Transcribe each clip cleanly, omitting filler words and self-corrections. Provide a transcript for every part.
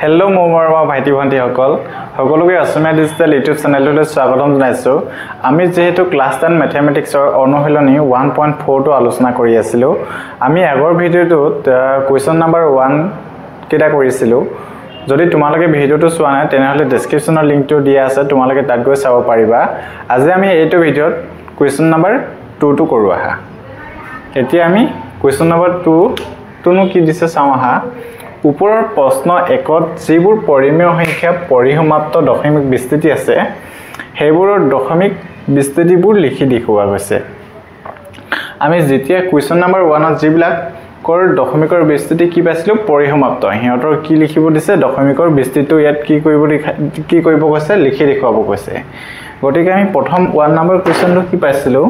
Hello' মোৰ ভাইটি ভণ্টি সকলোকে অসমীয়া ডিজিটেল ইউটিউব চেনেললৈ স্বাগতম জনাইছো। আমি যেহেতু ক্লাস 10 ম্যাথমেটিক্সৰ অনুশীলনী 1.4 আলোচনা কৰি আছিলো। আমি আগৰ ভিডিঅ'টোত কোৱেশ্চন নম্বৰ 1 কেটা কৰিছিলো। যদি তোমালোকে ভিডিঅ'টো চোৱা নাই তেনেহলে ডেসক্ৰিপচনৰ লিংকটো দিয়া আছে, তোমালোকে তাত গৈ চাব পাৰিবা। আজি আমি এইটো ভিডিঅ'ত কোৱেশ্চন নম্বৰ 2 টো কৰো আহা। এতিয়া আমি কোৱেশ্চন নম্বৰ 2 টোনো কি দিছে চাও আহা। ওপৰৰ প্ৰশ্ন 1ত যিবোৰ পৰিমেয় সংখ্যা পৰিসমাপ্ত দশমিক বিস্তৃতি আছে সেইবোৰৰ দশমিক বিস্তৃতিবোৰ লিখি দেখুওৱা হৈছে। আমি যেতিয়া কোৱেশ্চন নম্বৰ 1ত যিবিলাক দশমিকৰ বিস্তৃতি কি পাইছিলো পৰিসমাপ্ত, হিহঁতৰ কি লিখিব দিছে দশমিকৰ বিস্তৃতিটো ইয়াত কি কৰিব কৈছে লিখি দেখুৱাব কৈছে। গতিকে আমি প্ৰথম 1 নম্বৰ কোৱেশ্চনটো কি পাইছিলো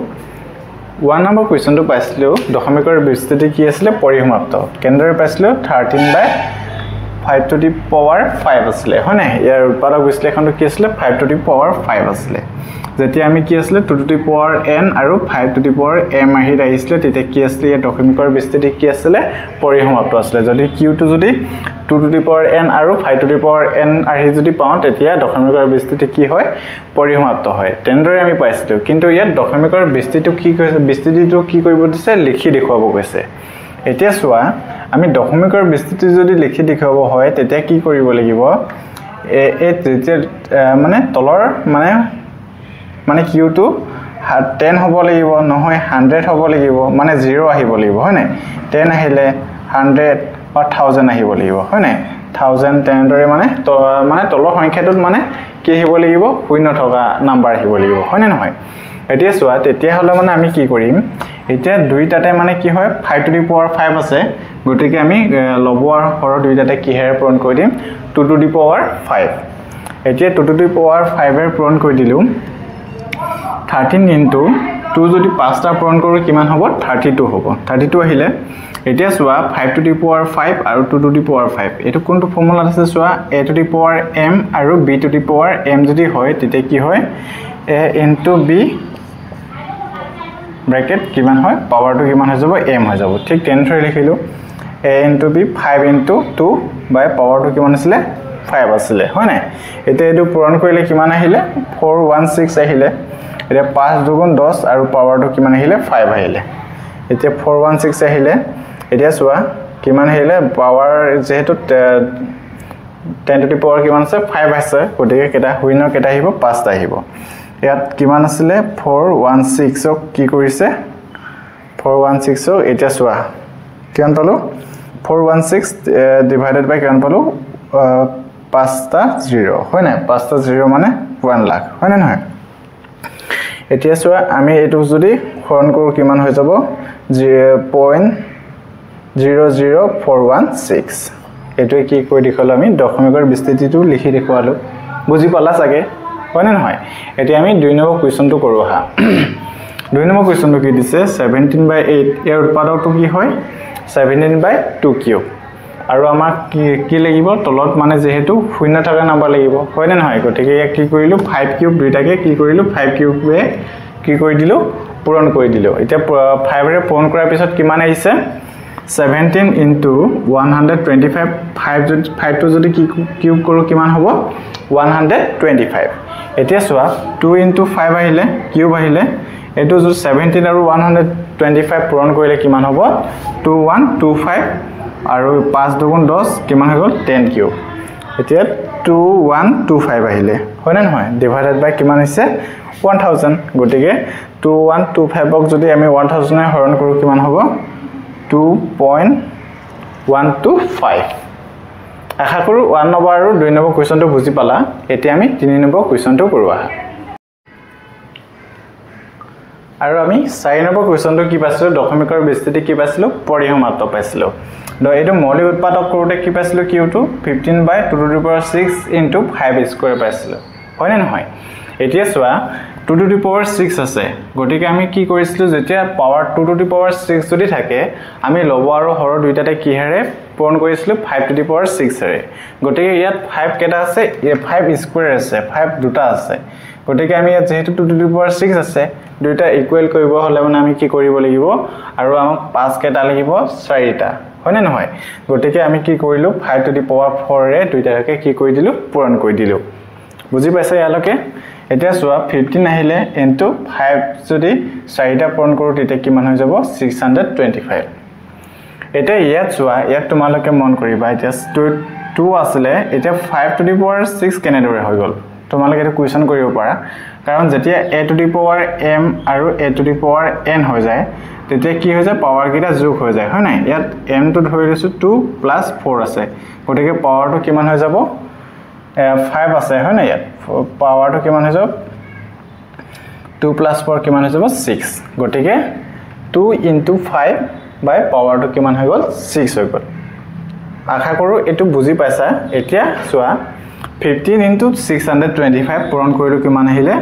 1 নম্বৰ কোৱেশ্চনটো পাইছিলো দশমিকৰ বিস্তৃতি কি আছিল পৰিসমাপ্ত। কেন্দ্ৰৰ পাইছিলো 13/5 টু দি পাৱাৰ 5 আছিল হয় না। ইয়াৰ উৎপাদক বিশ্লেষণটো কি আছিল 5 টু দি পাৱাৰ 5 আছিল। যেতিয়া আমি কি আছিল 2 টু দি পাৱাৰ n আৰু 5 টু দি পাৱাৰ m আহিছিল তেতিয়া কি আছিল এই দশমিকৰ বিস্তৃতি কি আছিল পৰিসমাপ্ত আছিল। যদি q টো যদি 2 টু দি পাৱাৰ n আৰু 5 টু দি পাৱাৰ n আহি যদি পাও তেতিয়া দশমিকৰ বিস্তৃতি কি হয় পৰিসমাপ্ত হয়। তেনেদৰে আমি পাইছিলো, কিন্তু ইয়াত দশমিকৰ বিস্তৃতিটো কি কৈছে বিস্তৃতিটো কি কৰিব দিছে লিখি দেখুৱাব কৈছে। এতিয়া চোৱা আমি দশমিকৰ বিস্তৃতি যদি লিখি দেখুৱাব হয় তেতিয়া কি কৰিব লাগিব এই যেতিয়া মানে তলৰ মানে q টো 10 হ'ব লাগিব নহয় 100 হ'ব লাগিব, মানে 0 আহিব লাগিব হয় নাই। 10 আহিলে 100 বা 1000 আহিব লাগিব হয় নাই। 1000 তেনেদৰে মানে তলৰ সংখ্যাটোত মানে কি আহিব লাগিব শূন্য থকা নাম্বাৰ আহিব লাগিব হয় নে নহয়। এতিয়া চোৱা তেতিয়া হলে মানে আমি কি কৰিম এতিয়া দুইটাতে মানে কি হয় 5 টু দি পাৱাৰ 5 আছে। গতিকে আমি লব আৰু হৰ দুইটাতে কি হেৰে পূৰণ কৰি দিম 2 টু দি পাৱাৰ 5। এতিয়া 2 টু দি পাৱাৰ 5 এৰ পূৰণ কৰি দিলো 13 ইনটু 2 যদি 5টা পূৰণ কৰো কিমান হ'ব 32 হ'ব। 32 আহিলে এতিয়া চোৱা 5 টু দি পাৱাৰ 5 আৰু 2 টু দি পাৱাৰ 5 এটো কোনটো ফৰ্মুলাত আছে চোৱা a to the power m আৰু b to the power m যদি হয় তেতিয়া কি হয় a into b ব্ৰ্যাকেট কিমান হয় পাৱাৰটো কিমান হৈ যাব m হৈ যাব। ঠিক তেনেদৰে লিখিলো a into b 5 into 2 বাই পাৱাৰটো কিমান আছিল 5 আছিল হয় নাই। এতিয়া এটো পূৰণ কৰিলে কিমান আহিলে 416 আহিলে। এতিয়া 5 দুগুণ 10 আৰু পাৱাৰটো কিমান আহিলে 5 আহিলে। এতিয়া 416 আহিলে। এতিয়া চোৱা কিমান আহিলে পাৱাৰ যেহেতু 10 টু দি পাৱাৰ কিমান আছে 5 আছে, গতিকে কেটা শূন্য কেটা আহিব 5টা আহিব। ইয়াত কিমান আছিল 416 ক কি কৰিছে 416 ক এতিয়া চোৱা কিমান পালো 416 ডিভাইডেড বাই কিমান পালো 5টা 0 হয় না। 5টা 0 মানে 1 লাখ হয় না নহয়। এতিয়া চোৱা আমি এটো যদি হৰণ কৰো কিমান হৈ যাব 0.00416 এটো কি কৈ দেখালো আমি দশমিকৰ বিস্তৃতিটো লিখি দেখুৱালো। বুজি পালা চাগে হয় না নহয়। এতিয়া আমি 2 নম্বৰ কোৱেশ্চনটো কৰো হা। 2 নম্বৰ কোৱেশ্চনটো কি দিছে 17/8 ইয়াৰ উৎপাদকটো কি হয় 17/2 কিউব আৰু আমাক কি লাগিব তলত মানে যেহেতু শূন্য থকা নাম্বাৰ লাগিব হয় না নহয়। গতিকে ইয়াক কি কৰিলো 5 কিউব দুইটাকে কি কৰিলো 5 কিউবে কি কৰি দিলো পূৰণ কৰি দিলো। এতিয়া 5 ৰে পূৰণ কৰাৰ পিছত কিমান আহিছে 17 into 125 5 টো যদি কিউব কৰো কিমান হ'ব 125। এতিয়া চোৱা 2 into 5 আহিলে কিউব আহিলে এটো যদি 17 আৰু 125 পূৰণ কৰিলে কিমান হ'ব 2125 আৰু 5 দুগুণ 10 কিমান হৈ গ'ল 10 কিউব। এতিয়া 2125 আহিলে হয় না নহয়। ডিভাইডেড বাই কিমান হৈছে 1000। গতিকে 2125 ক যদি আমি 1000 এ হৰণ কৰো কিমান হ'ব 2.125। আশা কৰো 1 নম্বৰ আৰু 2 নম্বৰ কোৱেশ্চনটো বুজি পালা। এতিয়া আমি 3 নম্বৰ কোৱেশ্চনটো কৰো আহা। আৰু আমি 4 নম্বৰ কোৱেশ্চনটো কি পাইছিলো দশমিকৰ বিস্তৃতি কি পাইছিলো পৰিসমাপ্ত পাইছিলো। এটো মৌলিক উৎপাদক কৰোতে কি পাইছিলো q2 15/2 to the power 6 into 5 square পাইছিলো হয় না নহয়। এতিয়া চোৱা 2 টু দি পাৱাৰ 6 আছে, গতিকে আমি কি কৰিছিলো যেতিয়া পাৱাৰ 2 টু দি পাৱাৰ 6 যদি থাকে আমি লব আৰু হৰ দুইটাতে কি হেৰে পূৰণ কৰিছিলো 5 টু দি পাৱাৰ 6 হেৰে। গতিকে ইয়াত 5 কেটা আছে 5 স্কয়াৰ আছে 5 দুটা আছে। গতিকে আমি ইয়াত যেহেতু 2 টু দি পাৱাৰ 6 আছে দুইটা ইকুৱেল কৰিব হলে মানে আমি কি কৰিব লাগিব আৰু আমাক 5 কেটা লাগিব 4টা হয়নে নহয় গটিকে আমি কি কৰিলো 5 টু দি পাৱাৰ 4 ৰে দুইটাকে কি কৰি দিলো পূৰণ কৰি দিলো বুজি পাইছা ইয়ালৈকে এতিয়া চোৱা 15 আহিলে ইনটু 5 যদি 4টা পূৰণ কৰো তেতিয়া কিমান হৈ যাব 625 এতিয়া ইয়াত চোৱা ইয়াত তোমালোকে মন কৰিবা এতিয়া 2 আসলে এতিয়া 5 টু দি পাৱাৰ 6 কেনেদৰে হৈ গল তোমালোকে এটা কোৱেশ্চন কৰিব পাৰা কাৰণ যেতিয়া a to the power m আৰু a to the power n হৈ যায় তেতিয়া কি হৈ যায় পাৱাৰ কিটা যোগ হৈ যায় হয় নাই ইয়াত m টো ধৰি লৈছো 2 + 4 আছে গতিকে পাৱাৰটো কিমান হৈ যাব 5 আছে হয় নাই ইয়াত পাৱাৰটো কিমান হৈ যাব 2 + 4 কিমান হৈ যাব 6 গতিকে 2 * 5 বাই পাৱাৰটো কিমান হৈ গল 6 হৈ গল আশা কৰো এটো বুজি পাইছা এতিয়া চোৱা 15 * 625 পূৰণ কৰিলো কিমান আহিলে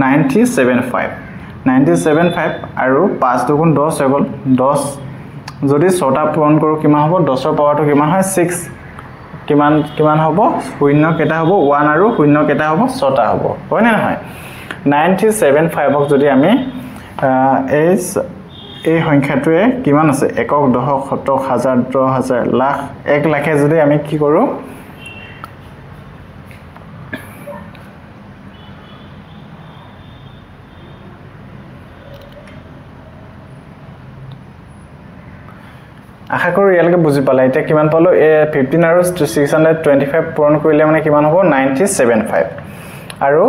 975 আৰু 5 দুগুণ 10 হৈ গল 10 যদি 6টা পূৰণ কৰো কিমান হ'ব 10 ৰ পাৱাৰটো কিমান হয় 6 কিমান হ'ব শূন্য কেটা হ'ব 1 আৰু শূন্য কেটা হ'ব 6টা হ'ব হয় না নহয় 975 ক যদি আমি এই সংখ্যাটোৱে কিমান আছে একক দশক শতক হাজাৰ 10000 লাখ 1 লাখে যদি আমি কি কৰো আশা কৰো ইয়ালৈকে বুজি পালা এতিয়া কিমান পালো 15 আৰু 625 পূৰণ কৰিলে মানে কিমান হ'ব 975 আৰু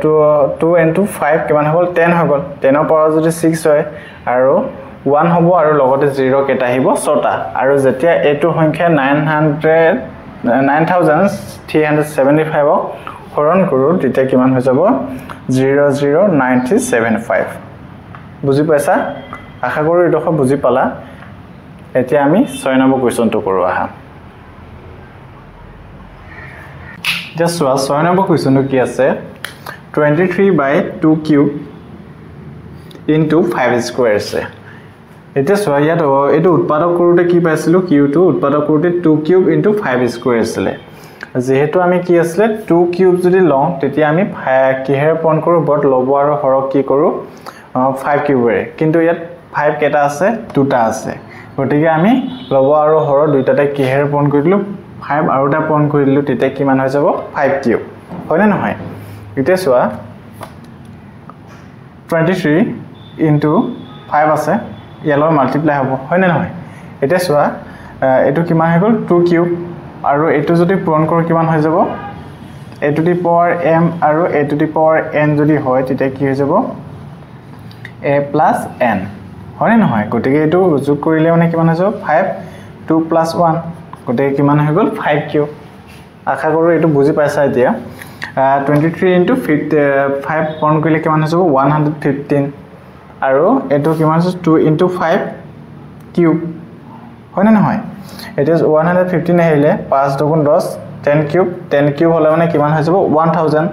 2 * 5 কিমান হ'ল 10 হৈ গল 10 ৰ পাৱাৰ যদি 6 হয় আৰু 1 হ'ব আৰু লগতে 0 কেটা আহিব 6টা আৰু যেতিয়া এটো সংখ্যা 9375 ক হৰণ কৰো তেতিয়া কিমান হৈ যাব 00975 বুজি পাইছা আশা কৰো এটো বুজি পালা এতিয়া আমি 6 নম্বৰ কোৱেশ্চনটো কৰো আহা এতিয়া 6 নম্বৰ কোৱেশ্চনটো কি আছে 23/2 কিউব into 5 স্কয়াৰ আছে এটা সোয়া ইয়াত এটো উৎপাদক কৰোতে কি পাইছিলো q2 উৎপাদক কৰোতে 2 কিউব into 5 স্কয়াৰ আছিল যেহেতু আমি কি আছিল 2 কিউব যদি লওঁ তেতিয়া আমি কিহেৰে পূৰণ কৰো বট লব আৰু হৰক কি কৰো 5 কিউবৰে কিন্তু ইয়াত 5 কেটা আছে দুটা আছে গটিকে আমি লব আৰু হৰ দুইটাতে কিহেৰে পূৰণ কৰিলো 5 আৰু টা পূৰণ কৰিলো তেতিয়া কিমান হৈ যাব 5 কিউব হয় না নহয় এতিয়া সোয়া 23 into 5 আছে ইয়ালৰ মাল্টিপ্লাই হ'ব হয় না নহয় এতিয়া সোয়া এটো কিমান হৈ গল 2 কিউব আৰু এটো যদি পূৰণ কৰো কিমান হৈ যাব a to the power m আৰু a to the power n যদি হয় তেতিয়া কি হৈ যাব a plus n হয় না নহয় গটিকে এটো যোগ কৰিলে মানে কিমান হৈ যাব 5 2 plus 1 গটিকে কিমান হৈ গল 5 কিউব আশা কৰো এটো বুজি পাইছা এতিয়া 23 into 5 পূৰণ কৰিলে কিমান হৈ যাব 115 আৰু এটো কিমান আছে 2 into 5 কিউব হয় না নহয় it is 115 আহিলে 5 দুগুণ 10 10 কিউব হলে মানে কিমান হৈ যাব 1000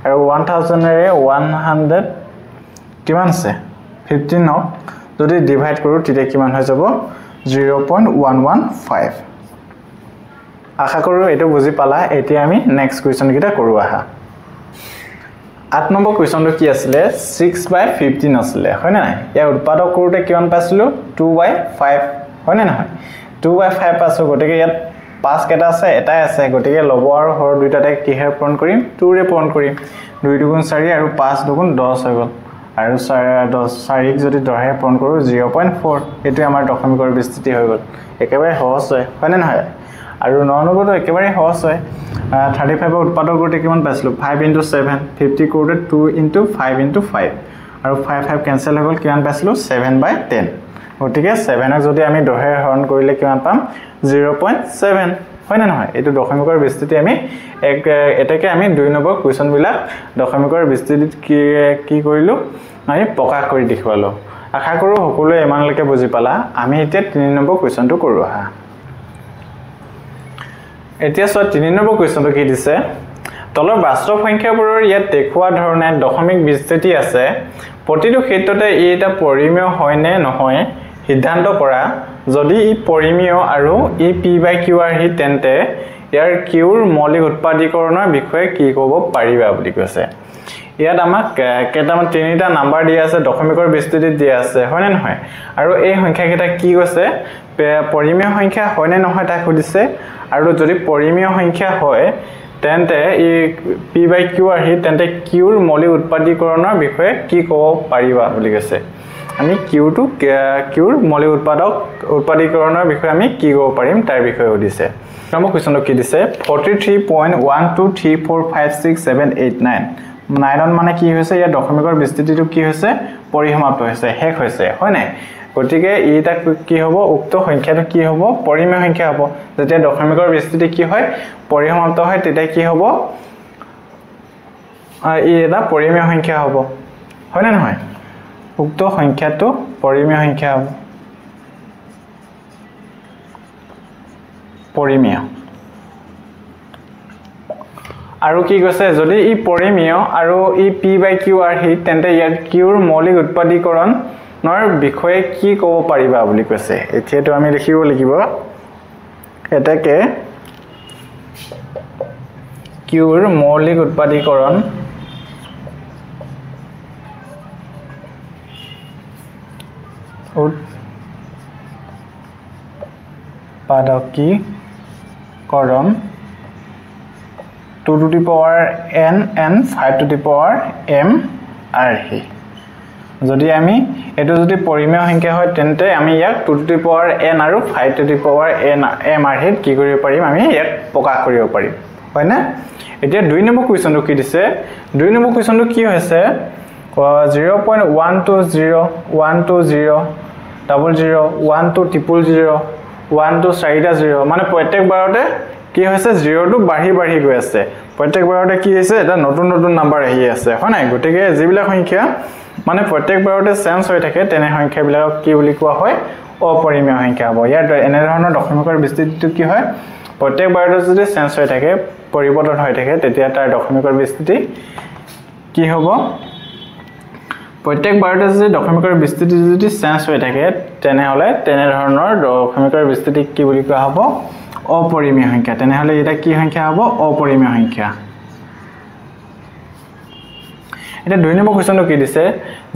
আৰু 1000 এৰে 100 কিমান আছে 15 ন যদি ডিভাইড কৰো তেতিয়া কিমান হৈ যাব 0.115 আশা কৰো এটো বুজি পালা এতিয়া আমি নেক্সট কোৱেশ্চন কিটা কৰো আহা 8 নম্বৰ কোৱেশ্চনটো কি আছিল 6/15 আছিল হয় না ইয়াৰ উৎপাদক কৰোতে কিমান পাইছিলো 2/5 হয় না নহয় 2/5 পাছো গটিকে ইয়াত 5 কেটা আছে এটাই আছে গটিকে লব আৰু হৰ দুইটাতে কিহেৰে পূৰণ কৰিম 2 ৰে পূৰণ কৰিম 2 দুগুণ 4 আৰু 5 দুগুণ 10 হৈ গল আৰু 4 ক যদি 10 ৰে পূৰণ কৰো 0.4 এটো আমাৰ দশমিকৰ বিস্তৃতি হৈ গল একেবাৰে সহজ হয় না নহয় আৰু 9 নম্বৰটো একেবাৰে সহজ হয় 35 ৰ উৎপাদক কৰোতে কিমান পাইছিলো 5 into 7 50 কৰোতে 2 into 5 into 5 আৰু 5 কেনসেল হৈ গল কিমান পাইছিলো 7/10 গটিকে 7 ক যদি আমি 10 ৰে হৰণ কৰিলে কিমান পাম 0.7 হয় না নহয় এটো দশমিকৰ বিস্তৃতি আমি এটাকে আমি 2 নম্বৰ কোৱেশ্চন বিলাক দশমিকৰ বিস্তৃতি কি কৰিলো আমি প্ৰকাশ কৰি দেখুৱালো আশা কৰো সকলোৱে ইমানলৈকে বুজি পালা আমি এতিয়া 3 নম্বৰ কোৱেশ্চনটো কৰো আহা এতিয়া 3 নম্বৰ কোৱেশ্চনটো কি দিছে তলৰ বাস্তৱ সংখ্যাবোৰৰ ইয়াত দেখুৱা ধৰণে দশমিক বিস্তৃতি আছে প্ৰতিটো ক্ষেত্ৰতে এটা পৰিমেয় হয় নে নহয় সিদ্ধান্ত কৰা যদি ই পৰিমেয় আৰু ই p/q হি তেন্তে ইয়াৰ qৰ মৌলিক উৎপাদীকৰণৰ বিষয়ে কি ক'ব পাৰিবা বুলি কৈছে ইয়াত আমাক কেইটামান তিনিটা নাম্বাৰ দিয়া আছে দশমিকৰ বিস্তৃতিত দিয়া আছে হয়নে নহয় আৰু এই সংখ্যা কেইটা কি কৈছে পৰিমেয় সংখ্যা হয় নে নহয় তাক সুধিছে আৰু যদি পৰিমেয় সংখ্যা হয় তেন্তে ই p/q আহি তেন্তে qৰ মৌলিক উৎপাদীকৰণৰ বিষয়ে কি ক'ব পাৰিবা বুলি কৈছে আমি qৰ মৌলিক উৎপাদীকৰণৰ বিষয়ে আমি কি ক'ব পাৰিম তাৰ বিষয়ে সুধিছে নম্বৰ কোৱেশ্চনটো কি দিছে 43.123456789 9 মানে কি হৈছে ইয়াৰ দশমিকৰ বিস্তৃতিটো কি হৈছে পৰিসমাপ্ত হৈছে শেষ হৈছে হয় নাই গতিকে এটা কি হ'ব উক্ত সংখ্যাটো কি হ'ব পৰিমেয় সংখ্যা হ'ব যেতিয়া দশমিকৰ বিস্তৃতি কি হয় পৰিসমাপ্ত হয় তেতিয়া কি হ'ব এটা পৰিমেয় সংখ্যা হ'ব হয় না নহয় উক্ত সংখ্যাটো পৰিমেয় সংখ্যা হ'ব পৰিমেয় আৰু কি কৈছে যদি ই পৰিমেয় আৰু ই p/q আহি তেন্তে ইয়াত qৰ মৌলিক উৎপাদীকৰণৰ বিষয়ে কি ক'ব পাৰিবা বুলি কৈছে এতিয়াটো আমি লিখিব লাগিব এটাকে qৰ মৌলিক উৎপাদীকৰণ উৎপাদকীকৰণ 2 to the power n and 5 to the power m আৰহি যদি আমি এটো যদি পৰিমেয় সংখ্যা হয় তেন্তে আমি ইয়াক 2 to the power n আৰু 5 to the power n m আৰহিত কি কৰিব পাৰিম আমি ইয়াক প্ৰকাশ কৰিব পাৰিম হয় না এতিয়া 2 নম্বৰ কোৱেশ্চনটো কি দিছে 2 নম্বৰ কোৱেশ্চনটো কি হৈছে 0.120 মানে প্ৰত্যেক বাৰতে কি হৈছে 0 টো বাঢ়ি গৈ আছে প্ৰত্যেক বাৰতে কি হৈছে এটা নতুন নাম্বাৰ আহি আছে হয় নাই গতিকে যিবিলাক সংখ্যা মানে প্ৰত্যেক বাৰতে চেঞ্জ হৈ থাকে তেনে সংখ্যাবিলাকক কি বুলি কোৱা হয় অপৰিমেয় সংখ্যা হ'ব ইয়াৰ এনে ধৰণৰ দশমিকৰ বিস্তৃতিটো কি হয় প্ৰত্যেক বাৰতে যদি চেঞ্জ হৈ থাকে পৰিৱৰ্তন হৈ থাকে তেতিয়া তাৰ দশমিকৰ বিস্তৃতি কি হ'ব প্ৰত্যেক বাৰতে যদি দশমিকৰ বিস্তৃতি যদি চেঞ্জ হৈ থাকে তেনেহলে তেনে ধৰণৰ দশমিকৰ বিস্তৃতি কি বুলি কোৱা হ'ব অপৰিমেয় সংখ্যা তেনেহলে এটা কি সংখ্যা হ'ব অপৰিমেয় সংখ্যা এটা 2 নম্বৰ কোৱেশ্চনটো কি দিছে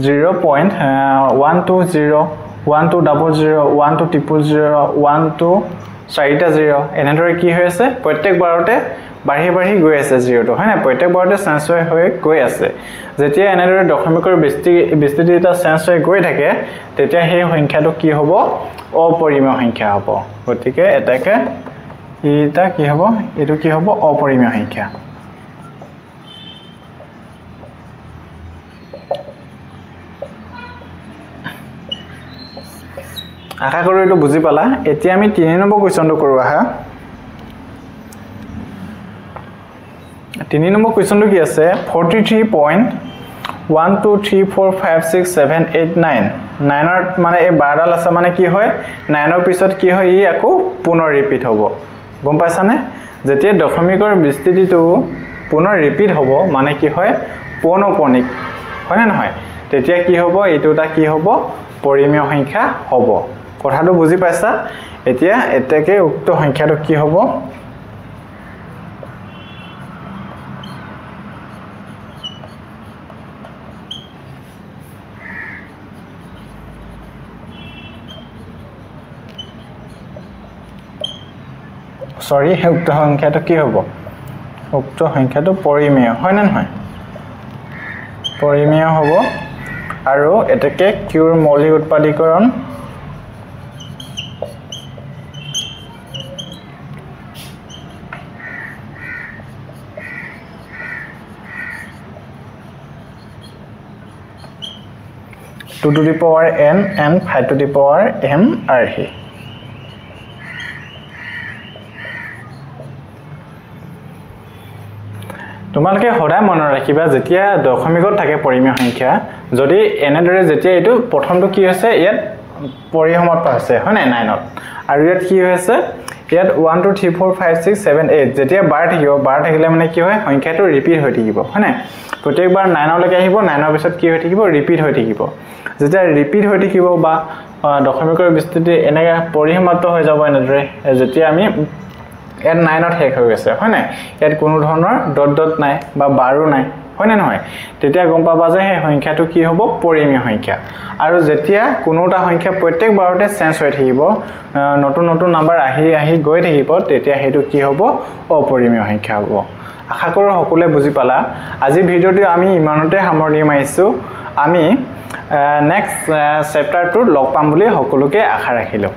0.120 এনেদৰে কি হৈ আছে প্ৰত্যেক বাৰতে বাঢ়ি গৈ আছে 0 টো হয় না প্ৰত্যেক বাৰতে চেঞ্জ হৈ গৈ আছে যেতিয়া এনেদৰে দশমিকৰ বিস্তৃতি এটা চেঞ্জ হৈ গৈ থাকে তেতিয়া সেই সংখ্যাটো কি হ'ব অপৰিমেয় সংখ্যা হ'ব গতিকে এটাকে এটা কি হ'ব এটো কি হ'ব অপৰিমেয় সংখ্যা আশা কৰো এটো বুজি পালা এতিয়া আমি 3 নম্বৰ কোৱেশ্চনটো কৰো আহা 3 নম্বৰ কোৱেশ্চনটো কি আছে 43.123456789 9ৰ মানে এই 12ডাল আছে মানে কি হয় 9ৰ পিছত কি হয় ই আকৌ পুনৰ ৰিপিট হ'ব গম পাইছানে যেতিয়া দশমিকৰ বিস্তৃতিটো পুনৰ ৰিপিট হ'ব মানে কি হয় পৌনঃপুনিক হয় না নহয় তেতিয়া কি হ'ব এটোটা কি হ'ব পৰিমেয় সংখ্যা হ'ব কথাটো বুজি পাইছা এতিয়া এটাকে উক্ত সংখ্যাটো কি হ'ব সৰি উক্ত সংখ্যাটো কি হ'ব উক্ত সংখ্যাটো পৰিমেয় হয় না নহয় পৰিমেয় হ'ব আৰু এটাকে qৰ মৌলিক উৎপাদীকৰণ to the power n and 5 to the power m আৰহি তোমালকে সদায় মনত ৰাখিবা যেতিয়া দশমিকত থাকে পৰিমেয় সংখ্যা যদি এনেদৰে যেতিয়া এটো প্ৰথমটো কি হৈছে ইয়াত পৰিসমাপ্ত আছে হয় নাই 9ত আৰু ইয়াত কি হৈছে ইয়াত 1 2 3 4 5 6 7 8 যেতিয়া বাৰ থাকিলে মানে কি হয় সংখ্যাটো ৰিপিট হৈ থাকিব হয় নাই প্ৰত্যেকবাৰ 9 লৈকে আহিব 9ৰ পিছত কি হৈ থাকিব ৰিপিট হৈ থাকিব যেতিয়া ৰিপিট হৈ থাকিব বা দশমিকৰ বিস্তৃতি এনেকা পৰিসমাপ্ত হৈ যাব এনেদৰে যেতিয়া আমি ইয়াত 9ত শেষ হৈ গৈছে হয় নাই ইয়াত কোনো ধৰণৰ ডট নাই বা বাৰো নাই হয় না নহয় তেতিয়া গম পাবা যে সেই সংখ্যাটো কি হ'ব পৰিমেয় সংখ্যা আৰু যেতিয়া কোনোটা সংখ্যা প্ৰত্যেকবাৰতে চেঞ্জ হৈ থাকিব নতুন নতুন নাম্বাৰ আহি গৈ থাকিব তেতিয়া হেতু কি হ'ব অপৰিমেয় সংখ্যা হ'ব আশা কৰো সকলোৱে বুজি পালা আজি ভিডিওটো আমি ইমানতে সামৰণি মাৰিছো আমি নেক্সট চেপ্টাৰটো লগ পাম বুলি সকলোকে আশা ৰাখিলো